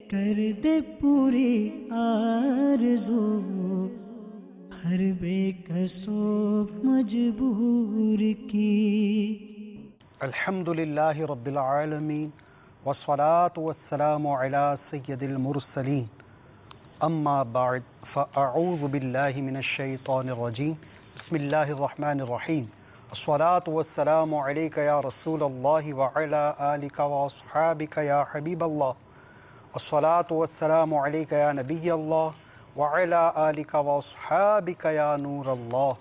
کر دے پوری آرزو ہر بے کسو مجبور کی۔ الحمد للہ رب العالمین والصلاة والسلام علی سید المرسلین اما بعد فاعوذ باللہ من الشیطان الرجیم بسم اللہ الرحمن الرحیم الصلاة والسلام علیک یا رسول اللہ وعلی آلک واصحابک یا حبیب اللہ الصلاة والسلام علیک یا نبی اللہ وعلی آلک واصحابک یا نور اللہ۔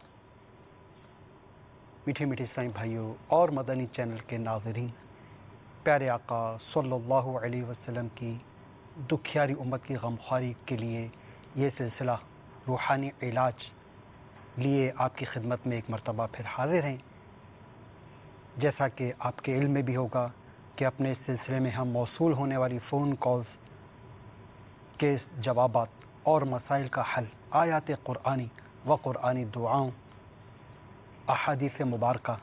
میٹھے میٹھے اسلامی بھائیوں اور مدنی چینل کے ناظرین، پیارے آقا صلی اللہ علیہ وسلم کی دکھیاری امت کی غمخواری کے لیے یہ سلسلہ روحانی علاج لیے آپ کی خدمت میں ایک مرتبہ پھر حاضر ہیں۔ جیسا کہ آپ کے علم میں بھی ہوگا کہ اپنے اس سلسلے میں ہم موصول ہونے والی فون کالز کے جوابات اور مسائل کا حل آیات قرآنی و قرآنی دعاؤں، احادیث مبارکہ،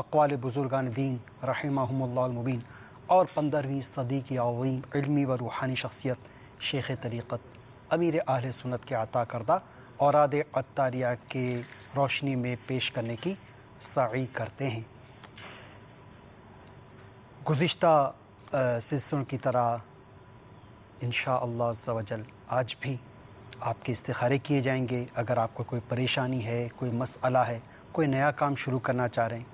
اقوال بزرگان دین رحمہم اللہ المبین اور 15ویں صدی کی عظیم علمی و روحانی شخصیت شیخ طریقت امیر اہل سنت کے عطا کردہ اوراد عطاریہ کے روشنی میں پیش کرنے کی سعی کرتے ہیں۔ گزشتہ سلسلوں کی طرح انشاءاللہ عز و جل آج بھی آپ کے استخارے کیے جائیں گے۔ اگر آپ کو کوئی پریشانی ہے، کوئی مسئلہ ہے، کوئی نیا کام شروع کرنا چاہ رہے ہیں،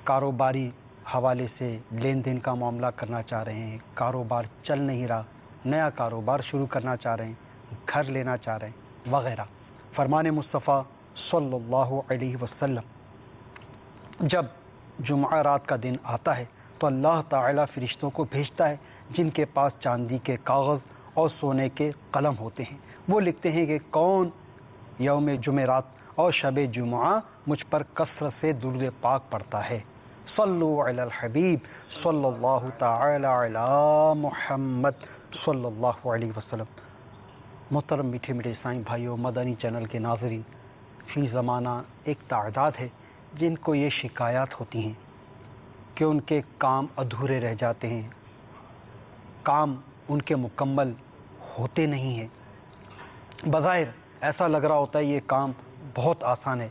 کاروباری حوالے سے لین دین کا معاملہ کرنا چاہ رہے ہیں، کاروبار چل نہیں رہا، نیا کاروبار شروع کرنا چاہ رہے ہیں، گھر لینا چاہ رہے ہیں وغیرہ، فرمان مصطفیٰ صلی اللہ علیہ وسلم جب جمعہ رات کا دن آتا ہے تو اللہ تعالیٰ فرشتوں کو بھیجتا ہے جن کے پاس چاندی کے کاغذ اور سونے کے قلم ہوتے ہیں۔ وہ لکھتے ہیں کہ کون یوم جمعرات اور شب جمعہ مجھ پر کثرت سے درود پاک پڑھتا ہے۔ صلو علی الحبیب صلی اللہ تعالی علی محمد صلی اللہ علیہ وسلم۔ محترم میٹھے میٹھے اسلامی بھائیوں، مدنی چینل کے ناظرین، فی زمانہ ایک تعداد ہے جن کو یہ شکایات ہوتی ہیں کہ ان کے کام ادھورے رہ جاتے ہیں، کام ان کے مکمل ہوتے نہیں ہیں۔ بظاہر ایسا لگ رہا ہوتا ہے یہ کام بہت آسان ہے،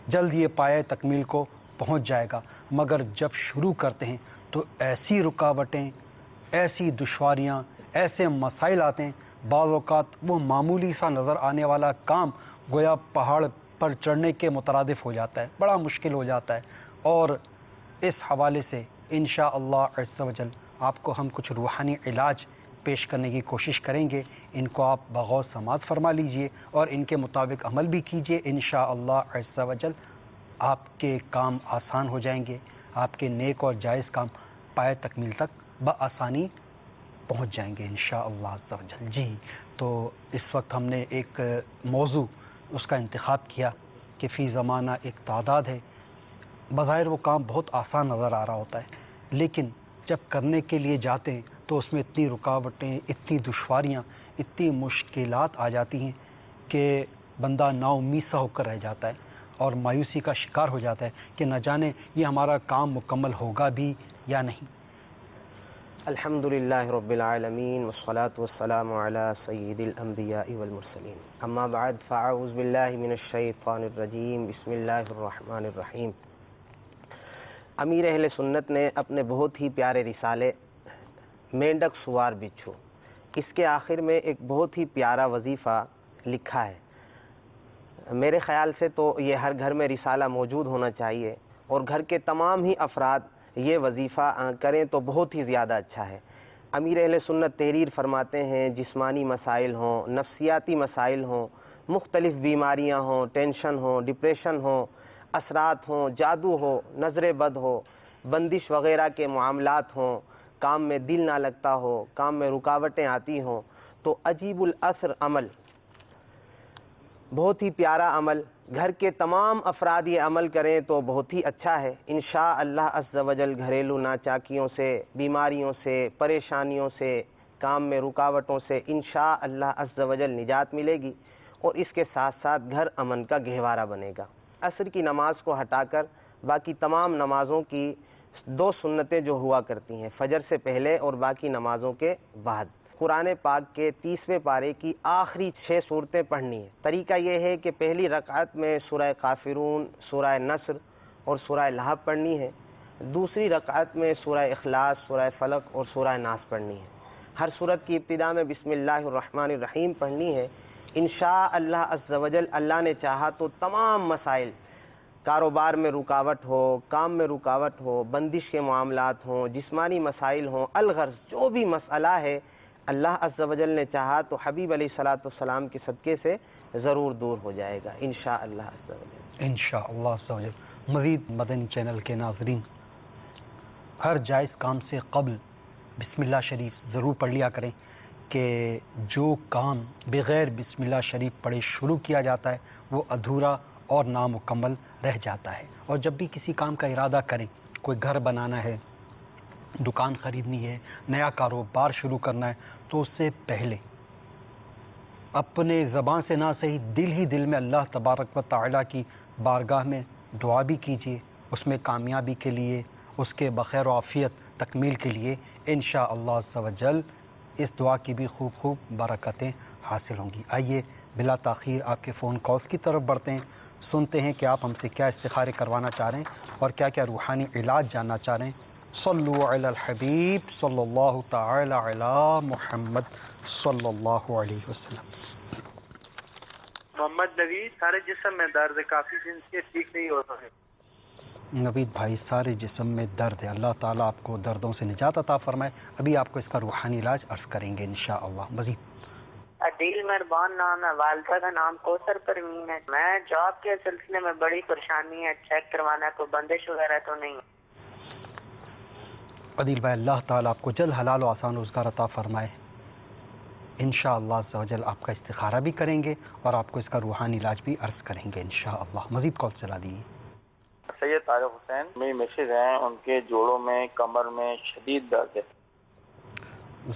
جلد یہ پایۂ تکمیل کو پہنچ جائے گا، مگر جب شروع کرتے ہیں تو ایسی رکاوٹیں، ایسی دشواریاں، ایسے مسائل آتے ہیں، بعض اوقات وہ معمولی سا نظر آنے والا کام گویا پہاڑ پر چڑھنے کے مترادف ہو جاتا ہے، بڑا مشکل ہو جاتا ہے۔ اور اس حوالے سے انشاءاللہ عز و جل آپ کو ہم کچھ روحانی علاج پیش کرنے کی کوشش کریں گے، ان کو آپ بغور سماعت فرما لیجئے اور ان کے مطابق عمل بھی کیجئے۔ انشاءاللہ عز و جل آپ کے کام آسان ہو جائیں گے، آپ کے نیک اور جائز کام پایۂ تکمیل تک بآسانی پہنچ جائیں گے انشاءاللہ عز و جل۔ جی، تو اس وقت ہم نے ایک موضوع اس کا انتخاب کیا کہ فی زمانہ ایک تعداد ہے، بظاہر وہ کام بہت آسان نظر آ رہا ہوتا ہے، لیکن جب کرنے کے لیے جاتے ہیں تو اس میں اتنی رکاوٹیں، اتنی دشواریاں، اتنی مشکلات آ جاتی ہیں کہ بندہ نا امید سا ہو کر رہ جاتا ہے اور مایوسی کا شکار ہو جاتا ہے کہ نہ جانے یہ ہمارا کام مکمل ہوگا بھی یا نہیں۔ الحمد للہ رب العالمین والصلاة والسلام علی سید الانبیاء والمرسلین، اما بعد فاعوذ باللہ من الشیطان الرجیم، بسم اللہ الرحمن الرحیم۔ امیر اہل سنت نے اپنے بہت ہی پیارے رسالے مینڈک سوار بچھو، اس کے آخر میں ایک بہت ہی پیارا وظیفہ لکھا ہے۔ میرے خیال سے تو یہ ہر گھر میں رسالہ موجود ہونا چاہیے اور گھر کے تمام ہی افراد یہ وظیفہ کریں تو بہت ہی زیادہ اچھا ہے۔ امیر اہل سنت تحریر فرماتے ہیں جسمانی مسائل ہوں، نفسیاتی مسائل ہوں، مختلف بیماریاں ہوں، ٹینشن ہوں، ڈپریشن ہوں، اثرات ہوں، جادو ہو، نظر بد ہو، بندش وغیرہ کے معاملات ہوں، کام میں دل نہ لگتا ہو، کام میں رکاوٹیں آتی ہوں، تو عجیب الاثر عمل، بہت ہی پیارا عمل، گھر کے تمام افراد یہ عمل کریں تو بہت ہی اچھا ہے۔ انشاءاللہ عز و جل گھریلو ناچاکیوں سے، بیماریوں سے، پریشانیوں سے، کام میں رکاوٹوں سے انشاءاللہ عز و جل نجات ملے گی اور اس کے ساتھ ساتھ گھر امن کا گہوارہ بنے گا۔ عصر کی نماز کو ہٹا کر باقی تمام نمازوں کی دو سنتیں جو ہوا کرتی ہیں فجر سے پہلے اور باقی نمازوں کے بعد. قرآن پاک کے 30ویں پارے کی آخری 6 صورتیں پڑھنی ہیں. طریقہ یہ ہے کہ پہلی رکعت میں سورہ کافرون، سورہ نصر اور سورہ لہب پڑھنی ہے. دوسری رکعت میں سورہ اخلاص، سورہ فلق اور سورہ ناس پڑھنی ہے. ہر صورت کی ابتدا میں بسم اللہ الرحمن الرحیم پڑھنی ہے. انشاء اللہ عز و جل اللہ نے چاہا تو تمام مسائل، کاروبار میں رکاوٹ ہو، کام میں رکاوٹ ہو، بندش کے معاملات ہوں، جسمانی مسائل ہوں، الغرض جو بھی مسئلہ ہے اللہ عز و جل نے چاہا تو حبیب علیہ الصلوۃ والسلام کے صدقے سے ضرور دور ہو جائے گا انشاء اللہ عز و جل. انشاءاللہ عز و جل. مزید مدنی چینل کے ناظرین، ہر جائز کام سے قبل بسم اللہ شریف ضرور پڑھ لیا کریں کہ جو کام بغیر بسم اللہ شریف پڑھے شروع کیا جاتا ہے وہ ادھورا اور نامکمل رہ جاتا ہے. اور جب بھی کسی کام کا ارادہ کریں، کوئی گھر بنانا ہے، دکان خریدنی ہے، نیا کاروبار شروع کرنا ہے، تو اس سے پہلے اپنے زبان سے نہ صحیح دل ہی دل میں اللہ تبارک و تعالیٰ کی بارگاہ میں دعا بھی کیجیے، اس میں کامیابی کے لیے، اس کے بخیر و عافیت تکمیل کے لیے. انشاءاللہ عز و جل اس دعا کی بھی خوب خوب برکتیں حاصل ہوں گی. آئیے بلا تاخیر آپ کے فون کالز کی طرف بڑھتے ہیں، سنتے ہیں کہ آپ ہم سے کیا استخارے کروانا چاہ رہے ہیں اور کیا کیا روحانی علاج جاننا چاہ رہے ہیں. صلو علی الحبیب صلی اللہ تعالی علی محمد صلی اللہ علیہ وسلم. محمد نوید، سارے جسم میں درد ہے، کافی دن سے ٹھیک نہیں ہوتا ہے. نوید بھائی، سارے جسم میں درد ہے، اللہ تعالیٰ آپ کو دردوں سے نجات عطا فرمائے. ابھی آپ کو اس کا روحانی علاج عرض کریں گے انشاءاللہ. مزید عدیل مہربان نام ہے، والدہ کا نام کوثر پروین ہے. میں جاب کے سلسلے میں بڑی پریشانی ہے، چیک کروانا ہے، کوئی بندش وغیرہ تو نہیں؟ عدیل بھائی، اللہ تعالیٰ آپ کو جلد حلال و آسان روزگار عطا فرمائے. انشاءاللہ عز و جل آپ کا استخارہ بھی کریں گے اور آپ کو اس کا روحانی علاج بھی عرض کریں گے انشاءاللہ. مزید کال چلا دیجیے. سید طارق حسین، میری مسز ہیں، ان کے جوڑوں میں، کمر میں شدید درد ہے.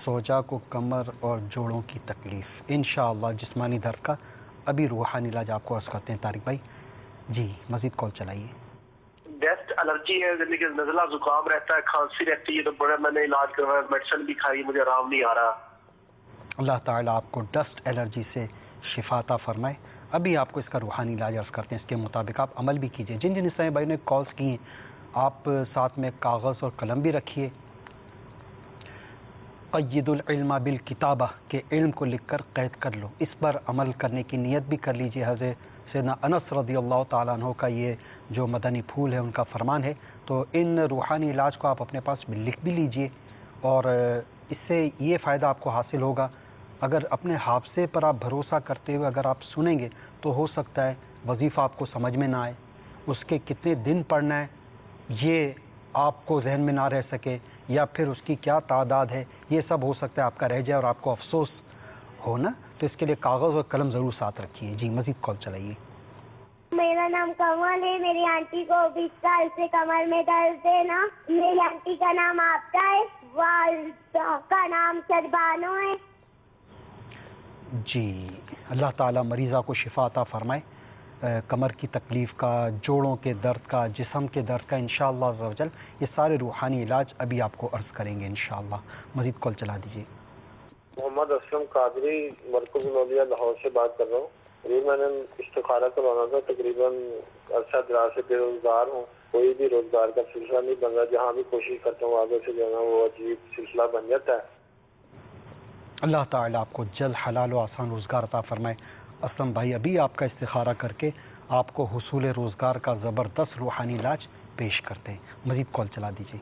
زوجہ کو کمر اور جوڑوں کی تکلیف، انشاءاللہ جسمانی درد کا ابھی روحانی علاج آپ کو عرض کرتے ہیں طارق بھائی. جی مزید کال چلائیے. ڈسٹ الرجی ہے، یعنی کہ نزلہ زکام رہتا ہے، کھانسی رہتی ہے، تو بڑا میں نے علاج کروایا، میڈیسن بھی کھائی، مجھے آرام نہیں آ رہا. اللہ تعالیٰ آپ کو ڈسٹ الرجی سے شفا عطا فرمائے. ابھی آپ کو اس کا روحانی علاج عرض کرتے ہیں، اس کے مطابق آپ عمل بھی کیجیے. جن جن اسلامی بھائی نے کالز کی ہیں آپ ساتھ میں کاغذ اور قلم بھی رکھیے. قید العلم بالکتابہ کہ علم کو لکھ کر قید کر لو، اس پر عمل کرنے کی نیت بھی کر لیجیے. حضرت سیدنا انس رضی اللہ تعالیٰ عنہ کا یہ جو مدنی پھول ہے ان کا فرمان ہے، تو ان روحانی علاج کو آپ اپنے پاس لکھ بھی لیجیے. اور اس سے یہ فائدہ آپ کو حاصل ہوگا، اگر اپنے حافظے پر آپ بھروسہ کرتے ہوئے اگر آپ سنیں گے تو ہو سکتا ہے وظیفہ آپ کو سمجھ میں نہ آئے، اس کے کتنے دن پڑھنا ہے یہ آپ کو ذہن میں نہ رہ سکے، یا پھر اس کی کیا تعداد ہے یہ سب ہو سکتا ہے آپ کا رہ جائے اور آپ کو افسوس ہونا. تو اس کے لیے کاغذ اور قلم ضرور ساتھ رکھیے. جی مزید کال چلائیے. میرا نام کمل ہے. میری آنٹی کو 20 سال سے کمر میں درد ہے نا. میری آنٹی کا نام آپتا ہے، والدہ کا نام شربانو ہے. جی اللہ تعالیٰ مریضہ کو شفا عطا فرمائے. کمر کی تکلیف کا، جوڑوں کے درد کا، جسم کے درد کا انشاءاللہ عز و جل یہ سارے روحانی علاج ابھی آپ کو عرض کریں گے انشاءاللہ. مزید کال چلا دیجیے. محمد اسلم قادری، مرکز نولیہ لاہور سے بات کر رہا ہوں. یہ میں نے استخارہ کروانا تھا. تقریباً عرصہ دراز سے بے روزگار ہوں، کوئی بھی روزگار کا سلسلہ نہیں بن رہا. جہاں بھی کوشش کرتا ہوں آگے سے جو ہے وہ عجیب سلسلہ بن جاتا ہے. اللہ تعالیٰ آپ کو جلد حلال و آسان روزگار عطا فرمائے. اسلم بھائی ابھی آپ کا استخارہ کر کے آپ کو حصول روزگار کا زبردست روحانی علاج پیش کرتے ہیں. مزید کال چلا دیجیے.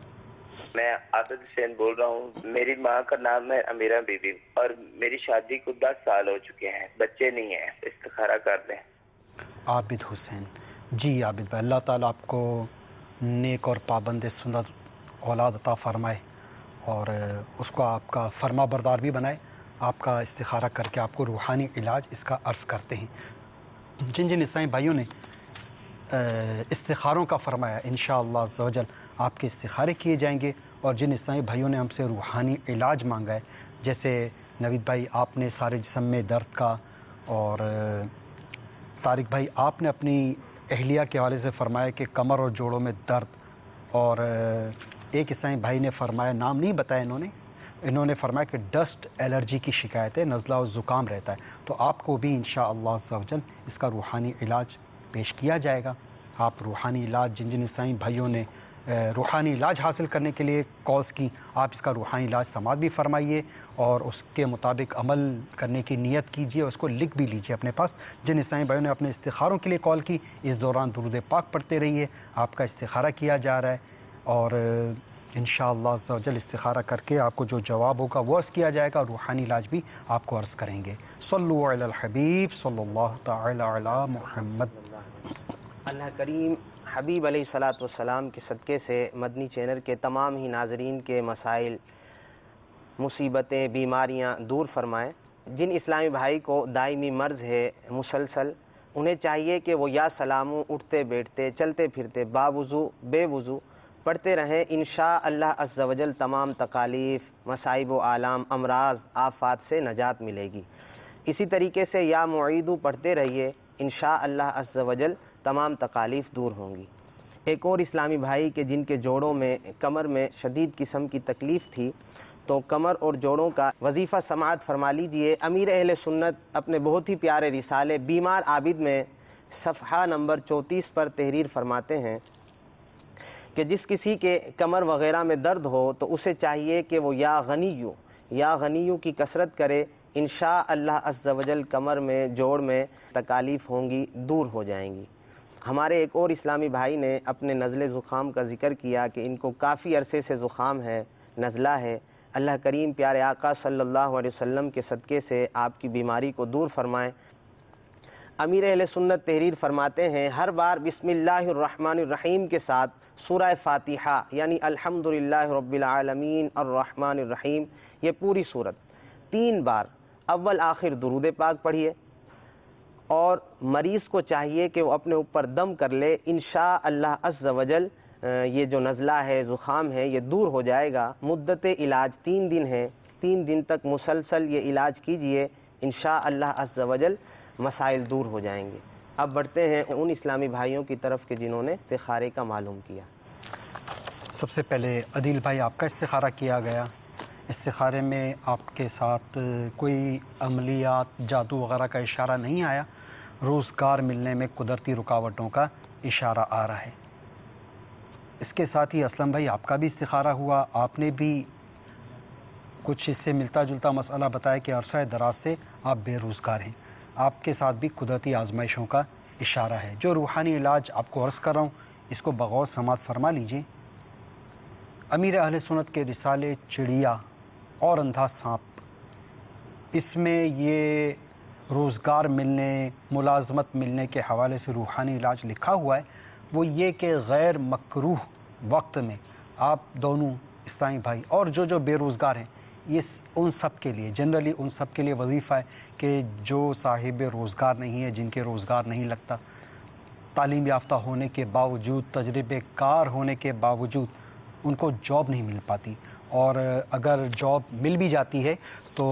میں عابد حسین بول رہا ہوں. میری ماں کا نام ہے امیرہ بی بی اور میری شادی کو 10 سال ہو چکے ہیں، بچے نہیں ہیں. استخارہ کر دیں. عابد حسین. جی عابد بھائی، اللہ تعالیٰ آپ کو نیک اور پابند سنت اولاد عطا فرمائے اور اس کو آپ کا فرما بردار بھی بنائے. آپ کا استخارہ کر کے آپ کو روحانی علاج اس کا عرض کرتے ہیں. جن جن اسلامی بھائیوں نے استخاروں کا فرمایا انشاءاللہ عز و جل آپ کے استخارے کیے جائیں گے. اور جن اسلامی بھائیوں نے ہم سے روحانی علاج مانگا ہے، جیسے نوید بھائی آپ نے سارے جسم میں درد کا، اور طارق بھائی آپ نے اپنی اہلیہ کے حوالے سے فرمایا کہ کمر اور جوڑوں میں درد، اور ایک اسلامی بھائی نے فرمایا، نام نہیں بتایا انہوں نے فرمایا کہ ڈسٹ الرجی کی شکایت ہے، نزلہ اور زکام رہتا ہے، تو آپ کو بھی انشاءاللہ عز و جل اس کا روحانی علاج پیش کیا جائے گا۔ آپ روحانی علاج، جن اسلامی بھائیوں نے روحانی علاج حاصل کرنے کے لیے کالز کی، آپ اس کا روحانی علاج سماعت بھی فرمائیے اور اس کے مطابق عمل کرنے کی نیت کیجیے، اس کو لکھ بھی لیجیے اپنے پاس۔ جن اسلامی بھائیوں نے اپنے استخاروں کے لیے کال کی، اس دوران درود پاک پڑھتے رہیے، آپ کا استخارہ کیا جا رہا ہے اور انشاءاللہ عز و جل استخارہ کر کے آپ کو جو جواب ہوگا وہ عرض کیا جائے گا، روحانی علاج بھی آپ کو عرض کریں گے۔ صلو علی الحبیب صلی اللہ تعالی علی محمد۔ اللہ کریم حبیب علیہ الصلاۃ والسلام کے صدقے سے مدنی چینل کے تمام ہی ناظرین کے مسائل، مصیبتیں، بیماریاں دور فرمائیں۔ جن اسلامی بھائی کو دائمی مرض ہے مسلسل، انہیں چاہیے کہ وہ یا سلاموں اٹھتے بیٹھتے چلتے پھرتے باوضو بے وضو پڑھتے رہیں، انشاء اللہ عز و جل تمام تکالیف، مصائب و آلام، امراض، آفات سے نجات ملے گی۔ اسی طریقے سے یا معیدو پڑھتے رہیے، انشاء اللہ عز و جل تمام تکالیف دور ہوں گی۔ ایک اور اسلامی بھائی کے جن کے جوڑوں میں، کمر میں شدید قسم کی تکلیف تھی، تو کمر اور جوڑوں کا وظیفہ سماعت فرما لیجئے۔ امیر اہل سنت اپنے بہت ہی پیارے رسالے بیمار عابد میں صفحہ نمبر 34 پر تحریر فرماتے ہیں کہ جس کسی کے کمر وغیرہ میں درد ہو تو اسے چاہیے کہ وہ یا غنیو کی کثرت کرے، انشاء اللہ عز و جل کمر میں، جوڑ میں تکالیف ہوں گی، دور ہو جائیں گی۔ ہمارے ایک اور اسلامی بھائی نے اپنے نزلے زکام کا ذکر کیا کہ ان کو کافی عرصے سے زکام ہے، نزلہ ہے۔ اللہ کریم پیارے آقا صلی اللہ علیہ وسلم کے صدقے سے آپ کی بیماری کو دور فرمائیں۔ امیر اہل سنت تحریر فرماتے ہیں، ہر بار بسم اللہ الرحمن الرحیم کے ساتھ سورہ فاتحہ یعنی الحمدللہ رب العالمین الرحمن الرحیم، یہ پوری صورت 3 بار اول آخر درود پاک پڑھیے، اور مریض کو چاہیے کہ وہ اپنے اوپر دم کر لے، انشاء اللہ عز و جل یہ جو نزلہ ہے، زکام ہے، یہ دور ہو جائے گا۔ مدت علاج 3 دن ہے، 3 دن تک مسلسل یہ علاج کیجئے، انشاء اللہ عز و جل مسائل دور ہو جائیں گے۔ اب بڑھتے ہیں ان اسلامی بھائیوں کی طرف کہ جنہوں نے استخارے کا معلوم کیا۔ سب سے پہلے عدیل بھائی، آپ کا استخارہ کیا گیا، استخارے میں آپ کے ساتھ کوئی عملیات، جادو وغیرہ کا اشارہ نہیں آیا، روزگار ملنے میں قدرتی رکاوٹوں کا اشارہ آ رہا ہے۔ اس کے ساتھ ہی اسلم بھائی، آپ کا بھی استخارہ ہوا، آپ نے بھی کچھ اس سے ملتا جلتا مسئلہ بتایا کہ عرصہ دراز سے آپ بے روزگار ہیں، آپ کے ساتھ بھی قدرتی آزمائشوں کا اشارہ ہے۔ جو روحانی علاج آپ کو عرض کر رہا ہوں، اس کو بغور سماعت فرما لیجیے۔ امیر اہل سنت کے رسالے چڑیا اور اندھا سانپ، اس میں یہ روزگار ملنے، ملازمت ملنے کے حوالے سے روحانی علاج لکھا ہوا ہے، وہ یہ کہ غیر مکروہ وقت میں آپ دونوں اسلامی بھائی اور جو بے روزگار ہیں، یہ ان سب کے لیے، جنرلی ان سب کے لیے وظیفہ ہے کہ جو صاحب روزگار نہیں ہے، جن کے روزگار نہیں لگتا، تعلیم یافتہ ہونے کے باوجود، تجربے کار ہونے کے باوجود ان کو جاب نہیں مل پاتی، اور اگر جاب مل بھی جاتی ہے تو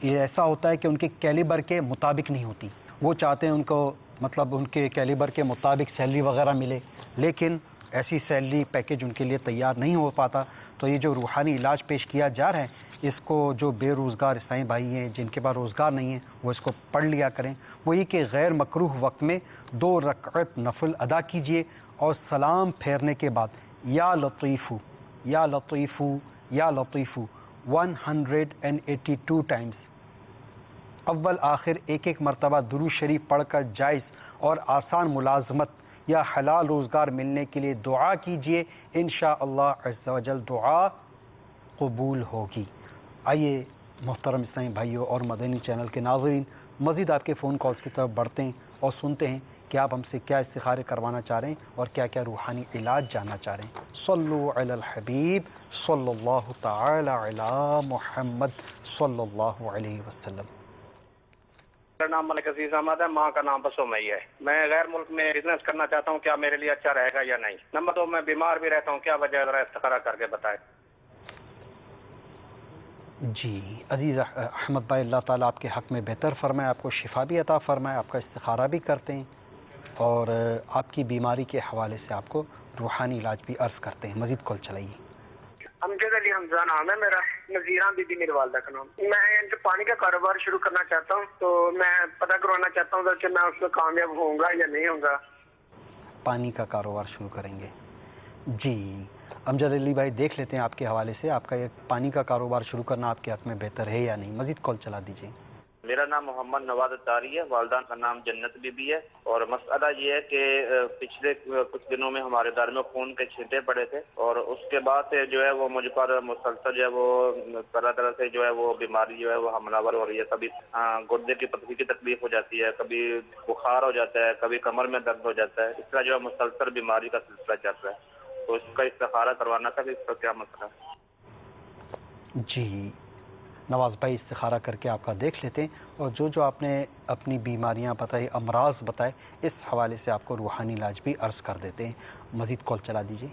یہ ایسا ہوتا ہے کہ ان کے کیلیبر کے مطابق نہیں ہوتی۔ وہ چاہتے ہیں ان کو مطلب ان کے کیلیبر کے مطابق سیلری وغیرہ ملے، لیکن ایسی سیلری پیکج ان کے لیے تیار نہیں ہو پاتا۔ تو یہ جو روحانی علاج پیش کیا جا رہا ہے، اس کو جو بے روزگار اسلامی بھائی ہیں، جن کے پاس روزگار نہیں ہے، وہ اس کو پڑھ لیا کریں۔ وہ یہ کہ غیر مکروہ وقت میں 2 رکعت نفل ادا کیجئے، اور سلام پھیرنے کے بعد یا لطیفو یا لطیفو یا لطیفو 182 ٹائمز اول آخر ایک مرتبہ درود شریف پڑھ کر جائز اور آسان ملازمت یا حلال روزگار ملنے کے لیے دعا کیجئے، انشاءاللہ عز و جل دعا قبول ہوگی۔ آئیے محترم اسلامی بھائیوں اور مدنی چینل کے ناظرین، مزید آپ کے فون کالز کی طرف بڑھتے ہیں اور سنتے ہیں کہ آپ ہم سے کیا استخارے کروانا چاہ رہے ہیں اور کیا کیا روحانی علاج جاننا چاہ رہے ہیں۔ صلو علی الحبیب صلی اللہ تعالی علی محمد صلی اللہ علیہ وسلم۔ میرا نام ملک عزیز احمد ہے، ماں کا نام بسومئی ہے۔ میں غیر ملک میں بزنس کرنا چاہتا ہوں، کیا میرے لیے اچھا رہے گا یا نہیں؟ نمبر 2، میں بیمار بھی رہتا ہوں، کیا وجہ ہے؟ ذرا استخارہ کر کے بتائیں۔ جی عزیز احمد بھائی، اللہ تعالیٰ آپ کے حق میں بہتر فرمائے، آپ کو شفا بھی عطا فرمائے، آپ کا استخارہ بھی کرتے ہیں اور آپ کی بیماری کے حوالے سے آپ کو روحانی علاج بھی عرض کرتے ہیں. مزید کال چلائیے. امجد علی حمزہ نام ہے میرا، نذیرہ بی بی میری والدہ کا نام. میں پانی کا کاروبار شروع کرنا چاہتا ہوں، تو میں پتہ کروانا چاہتا ہوں کہ میں اس میں کامیاب ہوں گا یا نہیں ہوں گا. پانی کا کاروبار شروع کریں گے. جی امجد علی بھائی دیکھ لیتے ہیں آپ کے حوالے سے آپ کا یہ پانی کا کاروبار شروع کرنا آپ کے حق میں بہتر ہے یا نہیں. مزید کال چلا دیجیے. میرا نام محمد نواز اتاری ہے، والدہ کا نام جنت بی بی ہے. اور مسئلہ یہ ہے کہ پچھلے کچھ دنوں میں ہمارے دار میں خون کے چھینٹے پڑے تھے، اور اس کے بعد سے جو ہے وہ مجھ پر مسلسل جو ہے وہ طرح طرح سے جو ہے وہ بیماری جو ہے وہ حملہ ہو رہی ہے. کبھی گردے کی پتھری کی تکلیف ہو جاتی ہے، کبھی بخار ہو جاتا ہے، کبھی کمر میں درد ہو جاتا ہے. اس طرح جو ہے مسلسل بیماری کا سلسلہ چل رہا ہے. تو اس کا استخارہ کروانا تھا کہ اس کا کیا مسئلہ ہے. جی نواز بھائی استخارہ کر کے آپ کا دیکھ لیتے ہیں، اور جو آپ نے اپنی بیماریاں بتائی، امراض بتائے، اس حوالے سے آپ کو روحانی علاج بھی عرض کر دیتے ہیں. مزید کال چلا دیجیے.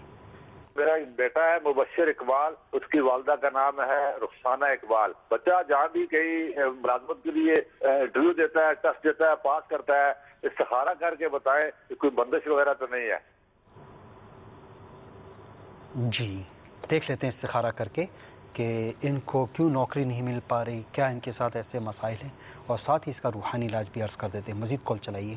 میرا ایک بیٹا ہے مبشر اقبال، اس کی والدہ کا نام ہے رخسانہ اقبال. بچہ جہاں بھی کہیں ملازمت کے لیے انٹرویو دیتا ہے، ٹیسٹ دیتا ہے، پاس کرتا ہے. استخارہ کر کے بتائیں کہ کوئی بندش وغیرہ تو نہیں ہے. جی دیکھ لیتے ہیں استخارہ کر کے کہ ان کو کیوں نوکری نہیں مل پا رہی، کیا ان کے ساتھ ایسے مسائل ہیں، اور ساتھ ہی اس کا روحانی علاج بھی عرض کر دیتے ہیں. مزید کال چلائیے.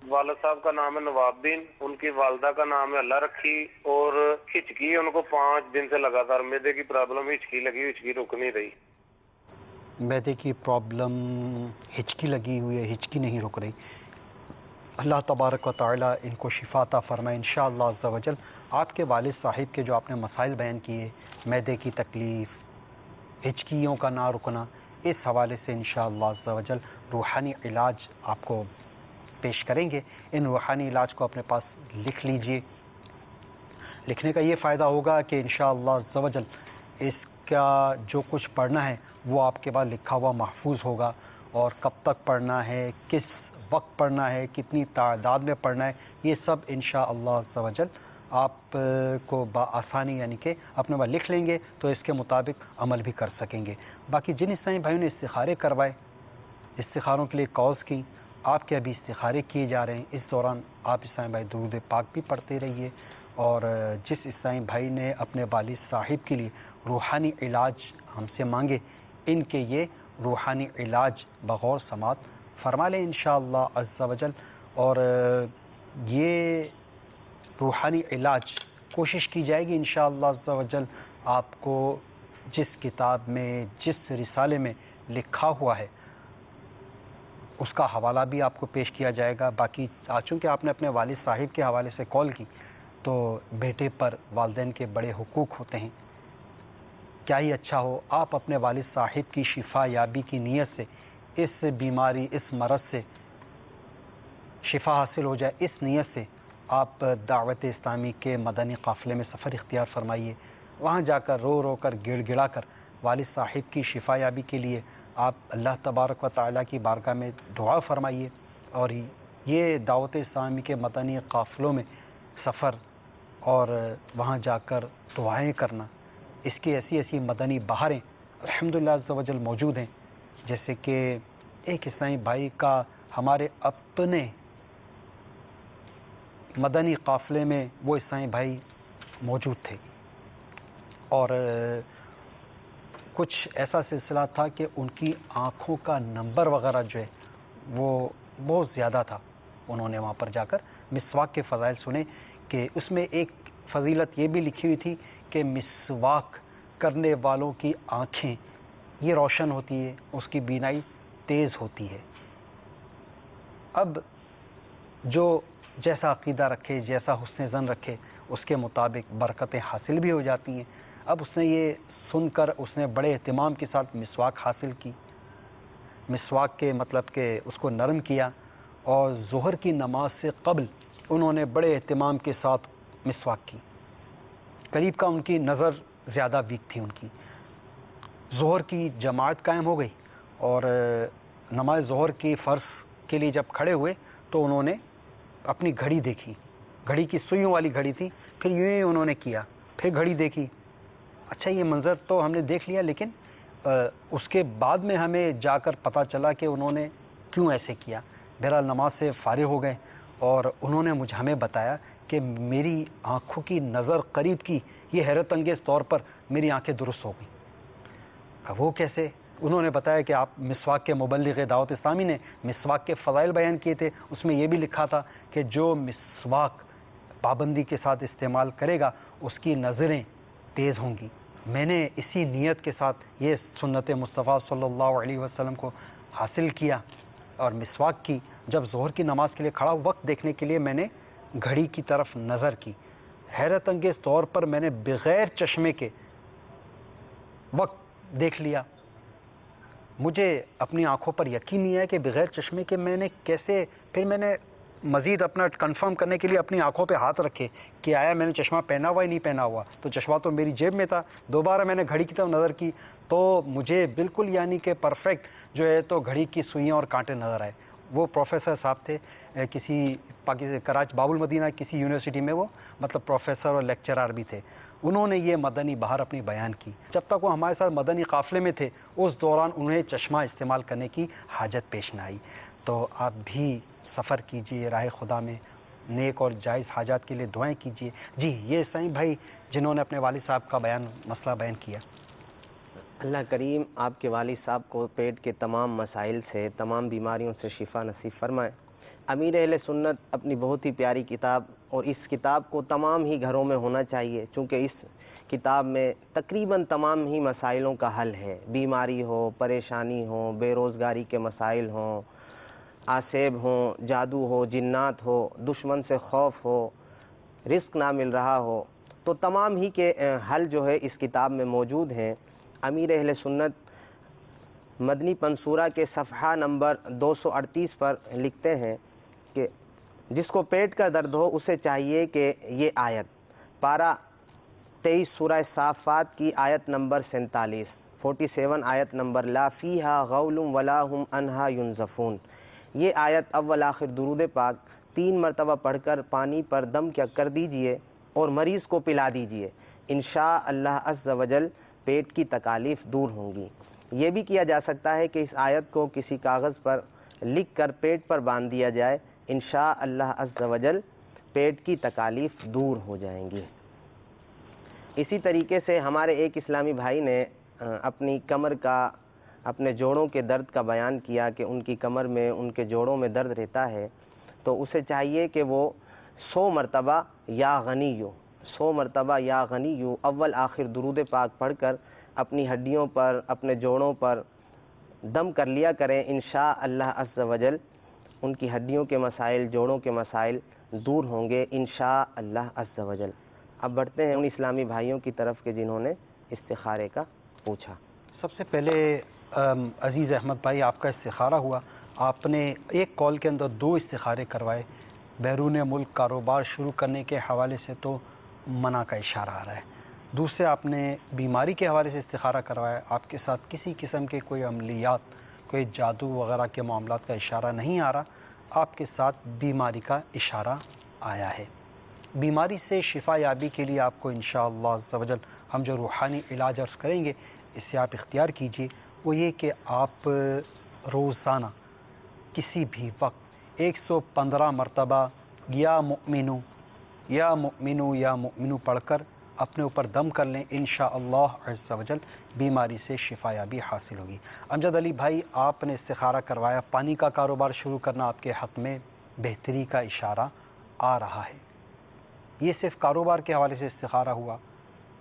والد صاحب کا نام ہے نواب دین، ان کی والدہ کا نام ہے اللہ رکھی، اور ہچکی ان کو 5 دن سے لگاتار معدے کی پرابلم، ہچکی لگی، ہچکی رک نہیں رہی. معدے کی پرابلم، ہچکی لگی ہوئی ہے، ہچکی نہیں رک رہی. اللہ تبارک و تعالی ان کو شفا عطا فرمائے انشاءاللہ عز و جل. آپ کے والد صاحب کے جو آپ نے مسائل بیان کیے، معدے کی تکلیف، ہچکیوں کا نہ رکنا، اس حوالے سے انشاءاللہ عز و جل روحانی علاج آپ کو پیش کریں گے. ان روحانی علاج کو اپنے پاس لکھ لیجئے. لکھنے کا یہ فائدہ ہوگا کہ انشاءاللہ عز و جل اس کا جو کچھ پڑھنا ہے وہ آپ کے بعد لکھا ہوا محفوظ ہوگا، اور کب تک پڑھنا ہے، کس وقت پڑھنا ہے، کتنی تعداد میں پڑھنا ہے، یہ سب انشاءاللہ عز و جل آپ کو بآسانی یعنی کہ اپنے بعد لکھ لیں گے تو اس کے مطابق عمل بھی کر سکیں گے. باقی جن اسلامی بھائیوں نے استخارے کروائے، استخاروں کے لیے کالز کی، آپ کے ابھی استخارے کیے جا رہے ہیں، اس دوران آپ اسلامی بھائی درود پاک بھی پڑھتے رہیے. اور جس اسلامی بھائی نے اپنے والد صاحب کے لیے روحانی علاج ہم سے مانگے، ان کے یہ روحانی علاج بغور سماعت فرما لیں انشاءاللہ عز و جل. اور یہ روحانی علاج کوشش کی جائے گی انشاءاللہ عز و جل آپ کو جس کتاب میں، جس رسالے میں لکھا ہوا ہے اس کا حوالہ بھی آپ کو پیش کیا جائے گا. باقی چونکہ آپ نے اپنے والد صاحب کے حوالے سے کال کی، تو بیٹے پر والدین کے بڑے حقوق ہوتے ہیں. کیا ہی اچھا ہو آپ اپنے والد صاحب کی شفا یابی کی نیت سے، اس بیماری، اس مرض سے شفا حاصل ہو جائے، اس نیت سے آپ دعوت اسلامی کے مدنی قافلے میں سفر اختیار فرمائیے. وہاں جا کر رو رو کر گڑ گڑا کر والد صاحب کی شفا یابی کے لیے آپ اللہ تبارک و تعالیٰ کی بارگاہ میں دعا فرمائیے. اور یہ دعوت اسلامی کے مدنی قافلوں میں سفر اور وہاں جا کر دعائیں کرنا، اس کی ایسی ایسی مدنی بہاریں الحمدللہ عز و جل موجود ہیں. جیسے کہ ایک اسلامی بھائی کا ہمارے اپنے مدنی قافلے میں وہ اسلامی بھائی موجود تھے، اور کچھ ایسا سلسلہ تھا کہ ان کی آنکھوں کا نمبر وغیرہ جو ہے وہ بہت زیادہ تھا. انہوں نے وہاں پر جا کر مسواک کے فضائل سنے کہ اس میں ایک فضیلت یہ بھی لکھی ہوئی تھی کہ مسواک کرنے والوں کی آنکھیں یہ روشن ہوتی ہے، اس کی بینائی تیز ہوتی ہے. اب جو جیسا عقیدہ رکھے، جیسا حسن ظن رکھے، اس کے مطابق برکتیں حاصل بھی ہو جاتی ہیں. اب اس نے یہ سن کر اس نے بڑے اہتمام کے ساتھ مسواک حاصل کی، مسواک کے مطلب کہ اس کو نرم کیا، اور ظہر کی نماز سے قبل انہوں نے بڑے اہتمام کے ساتھ مسواک کی. قریب کا ان کی نظر زیادہ ویک تھی ان کی. ظہر کی جماعت قائم ہو گئی، اور نماز ظہر کی فرض کے لیے جب کھڑے ہوئے تو انہوں نے اپنی گھڑی دیکھی. گھڑی کی سوئیوں والی گھڑی تھی. پھر یوں ہی انہوں نے کیا، پھر گھڑی دیکھی. اچھا یہ منظر تو ہم نے دیکھ لیا، لیکن اس کے بعد میں ہمیں جا کر پتہ چلا کہ انہوں نے کیوں ایسے کیا. بہرحال نماز سے فارغ ہو گئے، اور انہوں نے ہمیں بتایا کہ کہ میری آنکھوں کی نظر قریب کی، یہ حیرت انگیز طور پر میری آنکھیں درست ہو گئیں۔ وہ کیسے؟ انہوں نے بتایا کہ آپ مسواک کے مبلغ دعوت اسلامی نے مسواک کے فضائل بیان کیے تھے، اس میں یہ بھی لکھا تھا کہ جو مسواک پابندی کے ساتھ استعمال کرے گا اس کی نظریں تیز ہوں گی۔ میں نے اسی نیت کے ساتھ یہ سنت مصطفیٰ صلی اللہ علیہ وسلم کو حاصل کیا اور مسواک کی۔ جب ظہر کی نماز کے لیے کھڑا وقت دیکھنے کے لیے میں نے گھڑی کی طرف نظر کی، حیرت انگیز طور پر میں نے بغیر چشمے کے وقت دیکھ لیا۔ مجھے اپنی آنکھوں پر یقین نہیں ہے کہ بغیر چشمے کے میں نے کیسے، پھر میں نے مزید اپنا کنفرم کرنے کے لیے اپنی آنکھوں پہ ہاتھ رکھے کہ آیا میں نے چشمہ پہنا ہوا ہی نہیں پہنا ہوا، تو چشمہ تو میری جیب میں تھا۔ دوبارہ میں نے گھڑی کی طرف نظر کی تو مجھے بالکل یعنی کہ پرفیکٹ جو ہے تو گھڑی کی سوئیاں اور کانٹے نظر آئے۔ وہ پروفیسر صاحب تھے کسی کراچی باب المدینہ کسی یونیورسٹی میں، وہ مطلب پروفیسر اور لیکچرار بھی تھے۔ انہوں نے یہ مدنی بہار اپنی بیان کی۔ جب تک وہ ہمارے ساتھ مدنی قافلے میں تھے اس دوران انہیں چشمہ استعمال کرنے کی حاجت پیش نہ آئی۔ تو آپ بھی سفر کیجئے راہ خدا میں، نیک اور جائز حاجات کے لیے دعائیں کیجئے۔ جی یہ سائیں بھائی جنہوں نے اپنے والد صاحب کا مسئلہ بیان کیا۔ اللہ کریم آپ کے والد صاحب کو پیٹ کے تمام مسائل سے، تمام بیماریوں سے شفا نصیب فرمائے۔ امیر اہل سنت اپنی بہت ہی پیاری کتاب، اور اس کتاب کو تمام ہی گھروں میں ہونا چاہیے، چونکہ اس کتاب میں تقریباً تمام ہی مسائلوں کا حل ہے۔ بیماری ہو، پریشانی ہو، بے روزگاری کے مسائل ہوں، آسیب ہوں، جادو ہو، جنات ہو، دشمن سے خوف ہو، رزق نہ مل رہا ہو، تو تمام ہی کے حل جو ہے اس کتاب میں موجود ہیں۔ امیر اہل سنت مدنی پنصورہ کے صفحہ نمبر 238 پر لکھتے ہیں کہ جس کو پیٹ کا درد ہو اسے چاہیے کہ یہ آیت پارہ 23 سورہ صافات کی آیت نمبر 47 آیت نمبر لا فیہا غول ولا ہم عنہا ینزفون، یہ آیت اول آخر درود پاک 3 مرتبہ پڑھ کر پانی پر دم کیا کر دیجئے اور مریض کو پلا دیجئے، انشاء اللہ عز و جل پیٹ کی تکالیف دور ہوں گی۔ یہ بھی کیا جا سکتا ہے کہ اس آیت کو کسی کاغذ پر لکھ کر پیٹ پر باندھ دیا جائے، انشاء اللہ عز و جل پیٹ کی تکالیف دور ہو جائیں گی۔ اسی طریقے سے ہمارے ایک اسلامی بھائی نے اپنی کمر کا، اپنے جوڑوں کے درد کا بیان کیا کہ ان کی کمر میں، ان کے جوڑوں میں درد رہتا ہے، تو اسے چاہیے کہ وہ 100 مرتبہ یا غنیو 100 مرتبہ یا غنیو اول آخر درود پاک پڑھ کر اپنی ہڈیوں پر، اپنے جوڑوں پر دم کر لیا کریں، انشاء اللہ عز و جل ان کی ہڈیوں کے مسائل، جوڑوں کے مسائل دور ہوں گے انشاء اللہ عز و جل۔ اب بڑھتے ہیں ان اسلامی بھائیوں کی طرف کے جنہوں نے استخارے کا پوچھا۔ سب سے پہلے عزیز احمد بھائی آپ کا استخارہ ہوا، آپ نے ایک کال کے اندر 2 استخارے کروائے۔ بیرون ملک کاروبار شروع کرنے کے حوالے سے تو منع کا اشارہ آ رہا ہے، دوسرے آپ نے بیماری کے حوالے سے استخارہ کروایا، آپ کے ساتھ کسی قسم کے کوئی عملیات، کوئی جادو وغیرہ کے معاملات کا اشارہ نہیں آ رہا، آپ کے ساتھ بیماری کا اشارہ آیا ہے۔ بیماری سے شفا یابی کے لیے آپ کو انشاءاللہ عز و جل ہم جو روحانی علاج عرض کریں گے اس سے آپ اختیار کیجیے، وہ یہ کہ آپ روزانہ کسی بھی وقت 115 مرتبہ یا مؤمنو یا مؤمنو یا مؤمنو پڑھ کر اپنے اوپر دم کر لیں، انشاءاللہ عز و جل بیماری سے شفا یابی حاصل ہوگی۔ امجد علی بھائی آپ نے استخارہ کروایا، پانی کا کاروبار شروع کرنا آپ کے حق میں بہتری کا اشارہ آ رہا ہے۔ یہ صرف کاروبار کے حوالے سے استخارہ ہوا،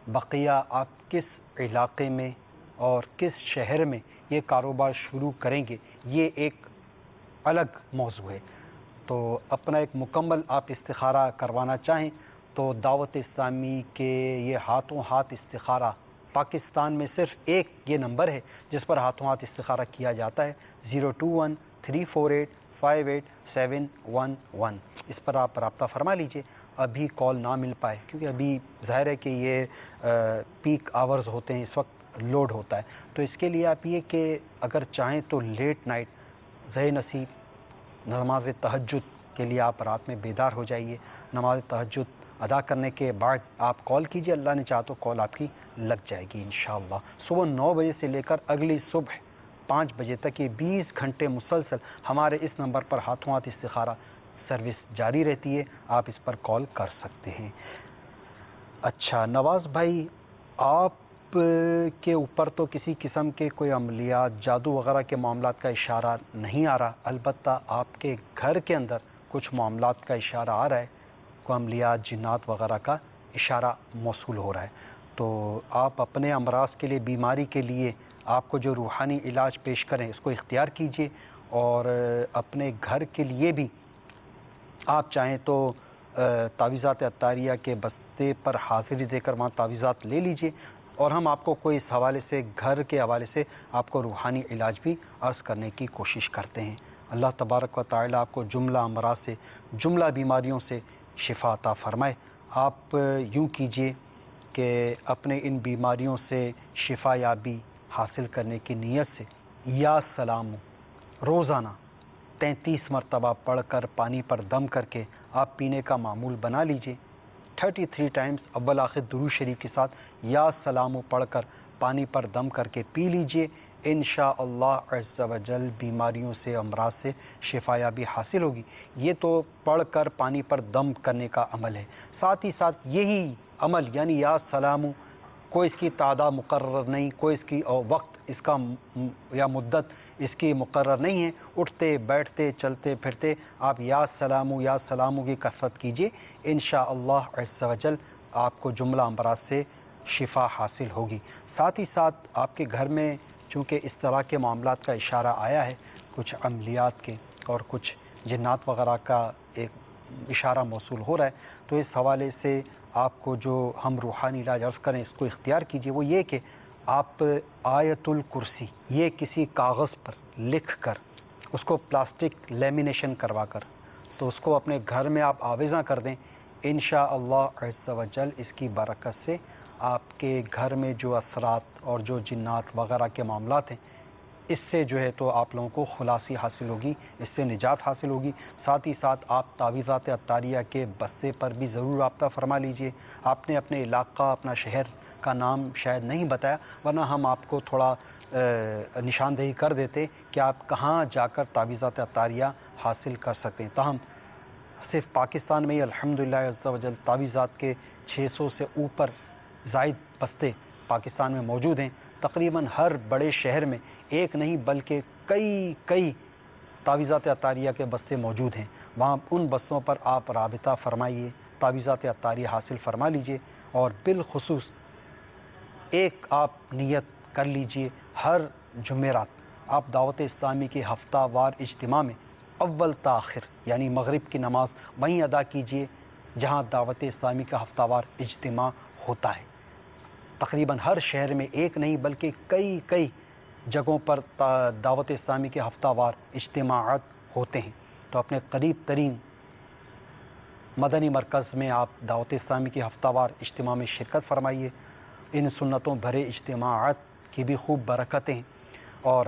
بقیہ آپ کس علاقے میں اور کس شہر میں یہ کاروبار شروع کریں گے یہ ایک الگ موضوع ہے۔ تو اپنا ایک مکمل آپ استخارہ کروانا چاہیں تو دعوت اسلامی کے یہ ہاتھوں ہاتھ استخارہ، پاکستان میں صرف ایک یہ نمبر ہے جس پر ہاتھوں ہاتھ استخارہ کیا جاتا ہے، 021-348-58711، اس پر آپ رابطہ فرما لیجئے۔ ابھی کال نہ مل پائے کیونکہ ابھی ظاہر ہے کہ یہ پیک آورز ہوتے ہیں، اس وقت لوڈ ہوتا ہے، تو اس کے لیے آپ یہ کہ اگر چاہیں تو لیٹ نائٹ ذہن نصیب نماز تہجد کے لیے آپ رات میں بیدار ہو جائیے، نماز تہجد ادا کرنے کے بعد آپ کال کیجیے، اللہ نے چاہا تو کال آپ کی لگ جائے گی انشاءاللہ۔ صبح 9 بجے سے لے کر اگلی صبح 5 بجے تک یہ 20 گھنٹے مسلسل ہمارے اس نمبر پر ہاتھوں ہاتھ استخارہ سروس جاری رہتی ہے، آپ اس پر کال کر سکتے ہیں۔ اچھا نواز بھائی، آپ کے اوپر تو کسی قسم کے کوئی عملیات، جادو وغیرہ کے معاملات کا اشارہ نہیں آ رہا، البتہ آپ کے گھر کے اندر کچھ معاملات کا اشارہ آ رہا ہے، کوئی عملیات، جنات وغیرہ کا اشارہ موصول ہو رہا ہے۔ تو آپ اپنے امراض کے لیے، بیماری کے لیے آپ کو جو روحانی علاج پیش کریں اس کو اختیار کیجیے، اور اپنے گھر کے لیے بھی آپ چاہیں تو تعویذات عطاریہ کے بستے پر حاضری دے کر وہاں تعویذات لے لیجیے، اور ہم آپ کو کوئی اس حوالے سے، گھر کے حوالے سے آپ کو روحانی علاج بھی عرض کرنے کی کوشش کرتے ہیں۔ اللہ تبارک و تعالی آپ کو جملہ امراض سے، جملہ بیماریوں سے شفا عطا فرمائے۔ آپ یوں کیجیے کہ اپنے ان بیماریوں سے شفا یابی حاصل کرنے کی نیت سے یا سلام روزانہ 33 مرتبہ پڑھ کر پانی پر دم کر کے آپ پینے کا معمول بنا لیجیے۔ 33 ٹائمز اول آخر درود شریف کے ساتھ یا سلام پڑھ کر پانی پر دم کر کے پی لیجیے، انشاءاللہ عز و جل بیماریوں سے، امراض سے شفا یابی حاصل ہوگی۔ یہ تو پڑھ کر پانی پر دم کرنے کا عمل ہے، ساتھ ہی ساتھ یہی عمل یعنی یا سلام، کوئی اس کی تعداد مقرر نہیں، کوئی اس کی وقت اس کا یا مدت اس کی مقرر نہیں ہے، اٹھتے بیٹھتے چلتے پھرتے آپ یا سلام کی کثرت کیجیے، انشاءاللہ عز و جل آپ کو جملہ امراض سے شفا حاصل ہوگی۔ ساتھ ہی ساتھ آپ کے گھر میں چونکہ اس طرح کے معاملات کا اشارہ آیا ہے، کچھ عملیات کے اور کچھ جنات وغیرہ کا ایک اشارہ موصول ہو رہا ہے، تو اس حوالے سے آپ کو جو ہم روحانی علاج عرض کریں اس کو اختیار کیجیے، وہ یہ کہ آپ آیت الکرسی یہ کسی کاغذ پر لکھ کر اس کو پلاسٹک لیمینیشن کروا کر تو اس کو اپنے گھر میں آپ آویزاں کر دیں، انشاءاللہ عز و جل اس کی برکت سے آپ کے گھر میں جو اثرات اور جو جنات وغیرہ کے معاملات ہیں اس سے جو ہے تو آپ لوگوں کو خلاصی حاصل ہوگی، اس سے نجات حاصل ہوگی۔ ساتھ ہی ساتھ آپ تعویذات عطاریہ کے بستے پر بھی ضرور رابطہ فرما لیجئے۔ آپ نے اپنے علاقہ، اپنا شہر کا نام شاید نہیں بتایا، ورنہ ہم آپ کو تھوڑا نشاندہی کر دیتے کہ آپ کہاں جا کر تعویذات عطاریہ حاصل کر سکتے ہیں۔ تاہم صرف پاکستان میں ہی الحمدللہ عز و جل تعویذات کے 600 سے اوپر زائد بستے پاکستان میں موجود ہیں۔ تقریباً ہر بڑے شہر میں ایک نہیں بلکہ کئی تعویذات عطاریہ کے بستے موجود ہیں، وہاں ان بسوں پر آپ رابطہ فرمائیے، تعویذات عطاریہ حاصل فرما لیجئے، اور بالخصوص ایک آپ نیت کر لیجئے، ہر جمعرات آپ دعوت اسلامی کے ہفتہ وار اجتماع میں اول تا آخر یعنی مغرب کی نماز وہیں ادا کیجئے جہاں دعوت اسلامی کا ہفتہ وار اجتماع ہوتا ہے۔ تقریباً ہر شہر میں ایک نہیں بلکہ کئی جگہوں پر دعوت اسلامی کے ہفتہ وار اجتماعات ہوتے ہیں، تو اپنے قریب ترین مدنی مرکز میں آپ دعوت اسلامی کے ہفتہ وار اجتماع میں شرکت فرمائیے۔ ان سنتوں بھرے اجتماعات کی بھی خوب برکتیں، اور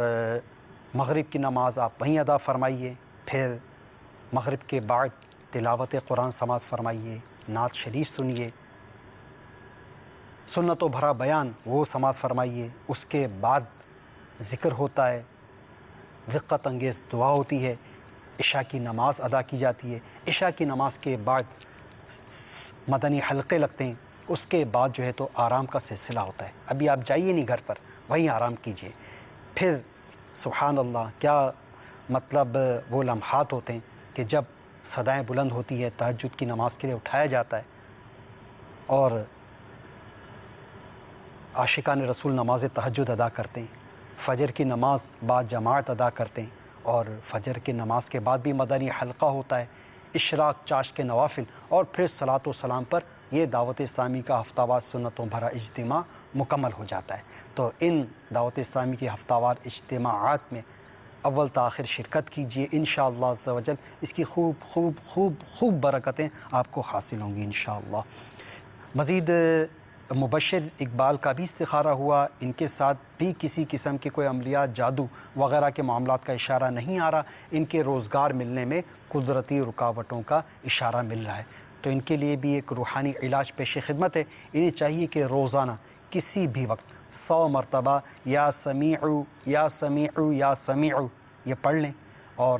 مغرب کی نماز آپ وہیں ادا فرمائیے، پھر مغرب کے بعد تلاوت قرآن سماعت فرمائیے، نعت شریف سنیے، سنتوں بھرا بیان وہ سماعت فرمائیے، اس کے بعد ذکر ہوتا ہے، رقت انگیز دعا ہوتی ہے، عشاء کی نماز ادا کی جاتی ہے، عشاء کی نماز کے بعد مدنی حلقے لگتے ہیں، اس کے بعد جو ہے تو آرام کا سلسلہ ہوتا ہے۔ ابھی آپ جائیے نہیں گھر پر، وہیں آرام کیجیے۔ پھر سبحان اللہ، کیا مطلب وہ لمحات ہوتے ہیں کہ جب صدائیں بلند ہوتی ہے، تہجد کی نماز کے لیے اٹھایا جاتا ہے اور عاشقان رسول نماز تہجد ادا کرتے ہیں، فجر کی نماز بعد جماعت ادا کرتے ہیں، اور فجر کی نماز کے بعد بھی مدنی حلقہ ہوتا ہے، اشراق چاشت کے نوافل، اور پھر صلاۃ و سلام پر یہ دعوت اسلامی کا ہفتہ وار سنتوں بھرا اجتماع مکمل ہو جاتا ہے۔ تو ان دعوت اسلامی کے ہفتہ وار اجتماعات میں اول تاخیر شرکت کیجیے، انشاءاللہ عز و جل اس کی خوب خوب خوب خوب برکتیں آپ کو حاصل ہوں گی انشاءاللہ۔ مزید مبشر اقبال کا بھی استخارہ ہوا، ان کے ساتھ بھی کسی قسم کے کوئی عملیات، جادو وغیرہ کے معاملات کا اشارہ نہیں آ رہا، ان کے روزگار ملنے میں قدرتی رکاوٹوں کا اشارہ مل رہا ہے، تو ان کے لیے بھی ایک روحانی علاج پیش خدمت ہے۔ انہیں چاہیے کہ روزانہ کسی بھی وقت 100 مرتبہ یا سمیعو یا سمیعو یا سمیعو یہ پڑھ لیں، اور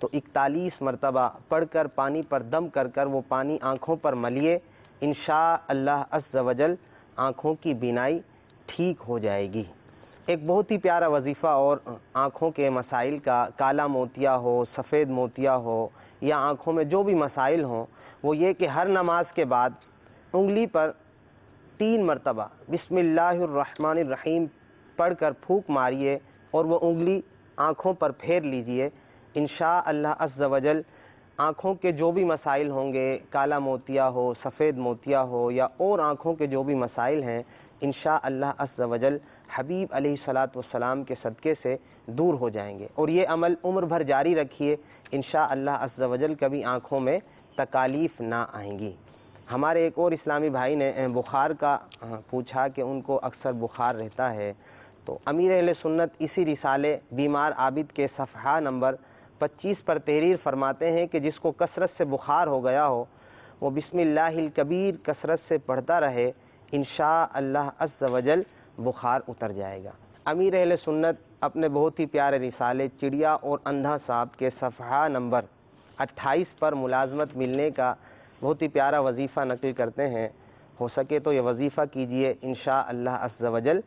تو 41 مرتبہ پڑھ کر پانی پر دم کر کر وہ پانی آنکھوں پر ملیے، انشاء اللہ عز و جل آنکھوں کی بینائی ٹھیک ہو جائے گی۔ ایک بہت ہی پیارا وظیفہ اور آنکھوں کے مسائل کا، کالا موتیا ہو، سفید موتیا ہو یا آنکھوں میں جو بھی مسائل ہوں، وہ یہ کہ ہر نماز کے بعد انگلی پر 3 مرتبہ بسم اللہ الرحمن الرحیم پڑھ کر پھونک ماریے اور وہ انگلی آنکھوں پر پھیر لیجئے۔ انشاء اللہ عز و جل آنکھوں کے جو بھی مسائل ہوں گے، کالا موتیا ہو، سفید موتیا ہو یا اور آنکھوں کے جو بھی مسائل ہیں، انشاء اللہ عز و جل حبیب علیہ الصلاۃ والسلام کے صدقے سے دور ہو جائیں گے۔ اور یہ عمل عمر بھر جاری رکھیے، انشاء اللہ عز و جل کبھی آنکھوں میں تکالیف نہ آئیں گی۔ ہمارے ایک اور اسلامی بھائی نے بخار کا پوچھا کہ ان کو اکثر بخار رہتا ہے، تو امیر اہل سنت اسی رسالے بیمار عابد کے صفحہ نمبر 25 پر تحریر فرماتے ہیں کہ جس کو کثرت سے بخار ہو گیا ہو وہ بسم اللہ الکبیر کثرت سے پڑھتا رہے، انشاء اللہ عز و جل بخار اتر جائے گا۔ امیر اہل سنت اپنے بہت ہی پیارے رسالے چڑیا اور اندھا صاحب کے صفحہ نمبر 28 پر ملازمت ملنے کا بہت ہی پیارا وظیفہ نقل کرتے ہیں، ہو سکے تو یہ وظیفہ کیجئے، انشاء اللہ عز و جل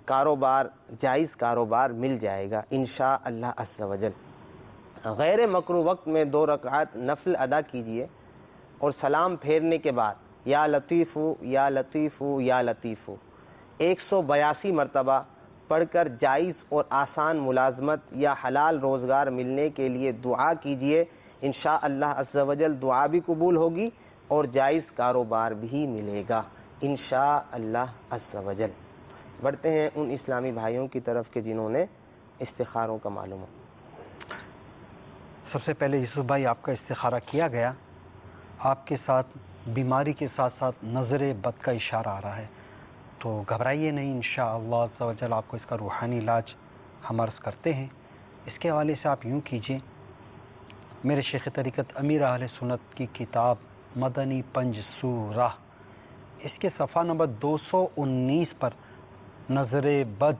کاروبار، جائز کاروبار مل جائے گا انشاء اللہ عز و جل۔ غیر مکروہ وقت میں 2 رکعت نفل ادا کیجئے اور سلام پھیرنے کے بعد یا لطیف یا لطیف یا لطیف 182 مرتبہ پڑھ کر جائز اور آسان ملازمت یا حلال روزگار ملنے کے لیے دعا کیجئے، انشاء اللہ عز و جل دعا بھی قبول ہوگی اور جائز کاروبار بھی ملے گا انشاء اللہ عز و جل۔ بڑھتے ہیں ان اسلامی بھائیوں کی طرف کہ جنہوں نے استخاروں کا معلوم ہو۔ سب سے پہلے یوسف بھائی آپ کا استخارہ کیا گیا، آپ کے ساتھ بیماری کے ساتھ ساتھ نظر بد کا اشارہ آ رہا ہے، تو گھبرائیے نہیں، انشاءاللہ عز و جل آپ کو اس کا روحانی علاج ہم عرض کرتے ہیں۔ اس کے حوالے سے آپ یوں کیجئے، میرے شیخ طریقت امیر اہل سنت کی کتاب مدنی پنج سورہ، اس کے صفحہ نمبر 219 پر نظر بد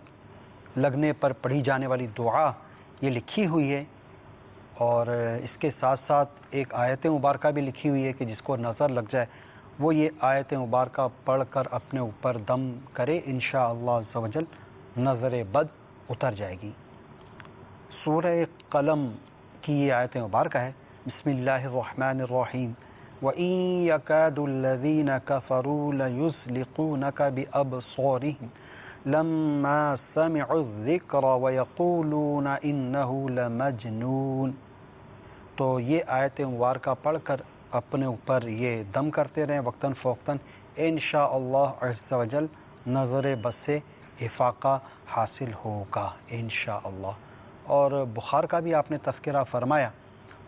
لگنے پر پڑھی جانے والی دعا یہ لکھی ہوئی ہے، اور اس کے ساتھ ساتھ ایک آیت مبارکہ بھی لکھی ہوئی ہے کہ جس کو نظر لگ جائے وہ یہ آیت مبارکہ پڑھ کر اپنے اوپر دم کرے، انشاءاللہ عز و جل نظر بد اتر جائے گی۔ سورہ قلم کی یہ آیت مبارکہ ہے، بسم اللہ الرحمن الرحیم وَإِن يَكَادُ الَّذِينَ كَفَرُوا لَيُزْلِقُونَكَ بِأَبْصَارِهِمْ لَمَّا سَمِعُوا الذِّكْرَ وَيَقُولُونَ إِنَّهُ لَمَجْنُونَ۔ تو یہ آیت مبارکہ پڑھ کر اپنے اوپر یہ دم کرتے رہیں وقتاً فوقتاً، انشاءاللہ عز و جل نظر بد سے افاقہ حاصل ہوگا انشاءاللہ۔ اور بخار کا بھی آپ نے تذکرہ فرمایا،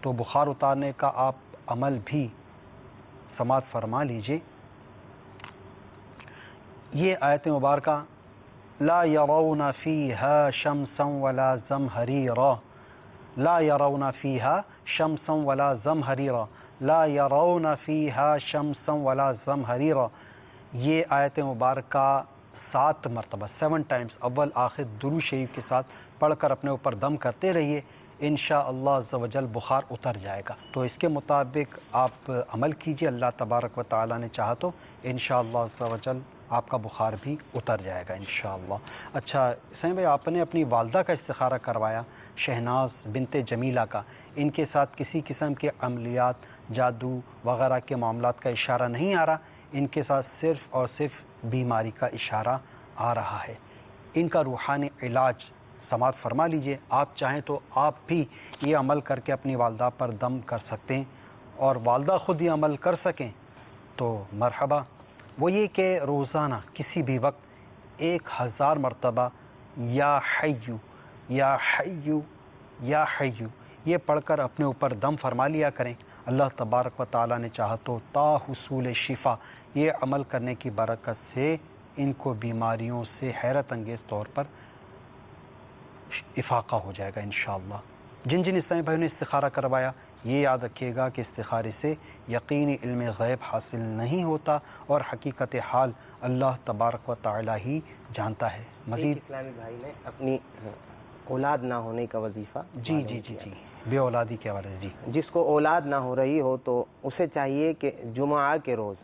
تو بخار اتارنے کا آپ عمل بھی سماعت فرما لیجئے۔ یہ آیت مبارکہ لا يرون فيها شمسا ولا زمهريرا، لا يرون فيها شمسا ولا زمهريرا، لا يرون فيها شمسا ولا زمهريرا، یہ آیت مبارکہ 7 مرتبہ 7 ٹائمز اول آخر درود شریف کے ساتھ پڑھ کر اپنے اوپر دم کرتے رہیے، انشاءاللہ عز و جل بخار اتر جائے گا۔ تو اس کے مطابق آپ عمل کیجئے، اللہ تبارک و تعالی نے چاہا تو انشاءاللہ عز و جل آپ کا بخار بھی اتر جائے گا انشاءاللہ۔ اچھا سین بھائی، آپ نے اپنی والدہ کا استخارہ کروایا، شہناز بنت جمیلہ کا، ان کے ساتھ کسی قسم کے عملیات، جادو وغیرہ کے معاملات کا اشارہ نہیں آ رہا، ان کے ساتھ صرف اور صرف بیماری کا اشارہ آ رہا ہے۔ ان کا روحانی علاج سماعت فرما لیجئے۔ آپ چاہیں تو آپ بھی یہ عمل کر کے اپنی والدہ پر دم کر سکتے ہیں، اور والدہ خود یہ عمل کر سکیں تو مرحبا۔ وہ یہ کہ روزانہ کسی بھی وقت 1000 مرتبہ یا حیو یا حیو یا حیو یہ پڑھ کر اپنے اوپر دم فرما لیا کریں۔ اللہ تبارک و تعالیٰ نے چاہا تو تا حصول شفا یہ عمل کرنے کی برکت سے ان کو بیماریوں سے حیرت انگیز طور پر افاقہ ہو جائے گا انشاءاللہ۔ جن جن اسلامی بھائیوں نے استخارہ کروایا، یہ یاد رکھیے گا کہ استخارے سے یقینی علم غیب حاصل نہیں ہوتا، اور حقیقت حال اللہ تبارک و تعالی ہی جانتا ہے۔ مزید اسلامی بھائی نے اپنی اولاد نہ ہونے کا وظیفہ جی جی جی جی بے اولادی کے حوالے سے جی. جس کو اولاد نہ ہو رہی ہو تو اسے چاہیے کہ جمعہ کے روز،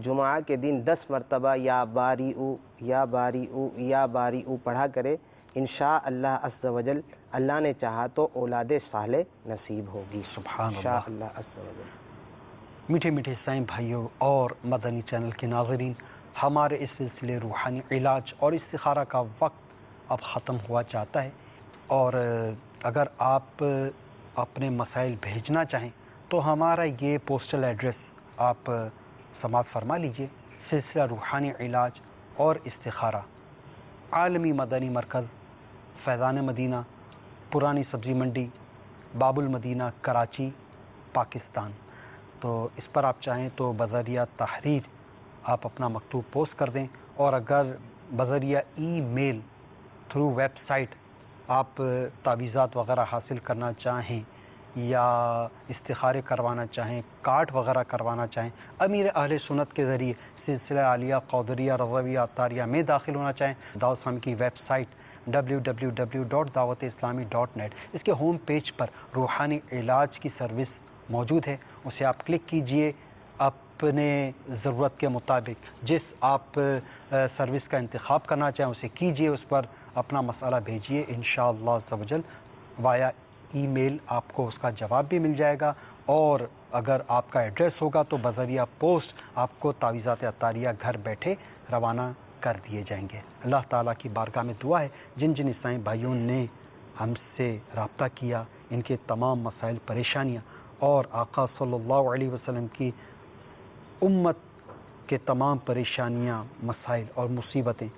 جمعہ کے دن 10 مرتبہ یا باری او یا باری او یا باری او پڑھا کرے. انشاء اللہ عز و جل اللہ نے چاہا تو اولاد صالح نصیب ہوگی. سبحان انشاء اللہ. اللہ عز و جل. میٹھے میٹھے اسلامی بھائیوں اور مدنی چینل کے ناظرین، ہمارے اس سلسلے روحانی علاج اور استخارہ کا وقت اب ختم ہوا چاہتا ہے، اور اگر آپ اپنے مسائل بھیجنا چاہیں تو ہمارا یہ پوسٹل ایڈریس آپ سماعت فرما لیجئے. سلسلہ روحانی علاج اور استخارہ، عالمی مدنی مرکز، فیضان مدینہ، پرانی سبزی منڈی، باب المدینہ، کراچی، پاکستان. تو اس پر آپ چاہیں تو بذریعہ تحریر آپ اپنا مکتوب پوسٹ کر دیں، اور اگر بذریعہ ای میل تھرو ویب سائٹ آپ تعویذات وغیرہ حاصل کرنا چاہیں یا استخارے کروانا چاہیں، کارڈ وغیرہ کروانا چاہیں، امیر اہل سنت کے ذریعے سلسلہ عالیہ قادریہ رضویہ عطاریہ میں داخل ہونا چاہیں، دعوت اسلامی کی ویب سائٹ www.dawat-islami.net، اس کے ہوم پیج پر روحانی علاج کی سروس موجود ہے. اسے آپ کلک کیجئے، اپنے ضرورت کے مطابق جس آپ سروس کا انتخاب کرنا چاہیں اسے کیجئے، اس پر اپنا مسئلہ بھیجئے. انشاءاللہ عز و جل وایا ای میل آپ کو اس کا جواب بھی مل جائے گا، اور اگر آپ کا ایڈریس ہوگا تو بذریعہ پوسٹ آپ کو تعویذات عطاریہ گھر بیٹھے روانہ کر دیے جائیں گے. اللہ تعالیٰ کی بارگاہ میں دعا ہے جن جن اسلامی بھائیوں نے ہم سے رابطہ کیا، ان کے تمام مسائل پریشانیاں اور آقا صلی اللہ علیہ وسلم کی امت کے تمام پریشانیاں، مسائل اور مصیبتیں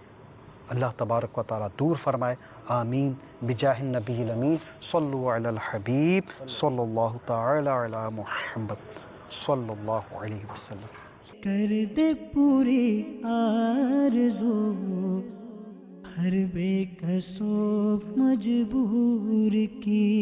اللہ تبارک و تعالیٰ دور فرمائے. آمین بجاہ النبی الامین. صلو علی الحبیب صلی اللہ تعالی علی محمد صلی اللہ علیہ وسلم. کر دے پوری آرزو ہر بے کسو مجبور کی.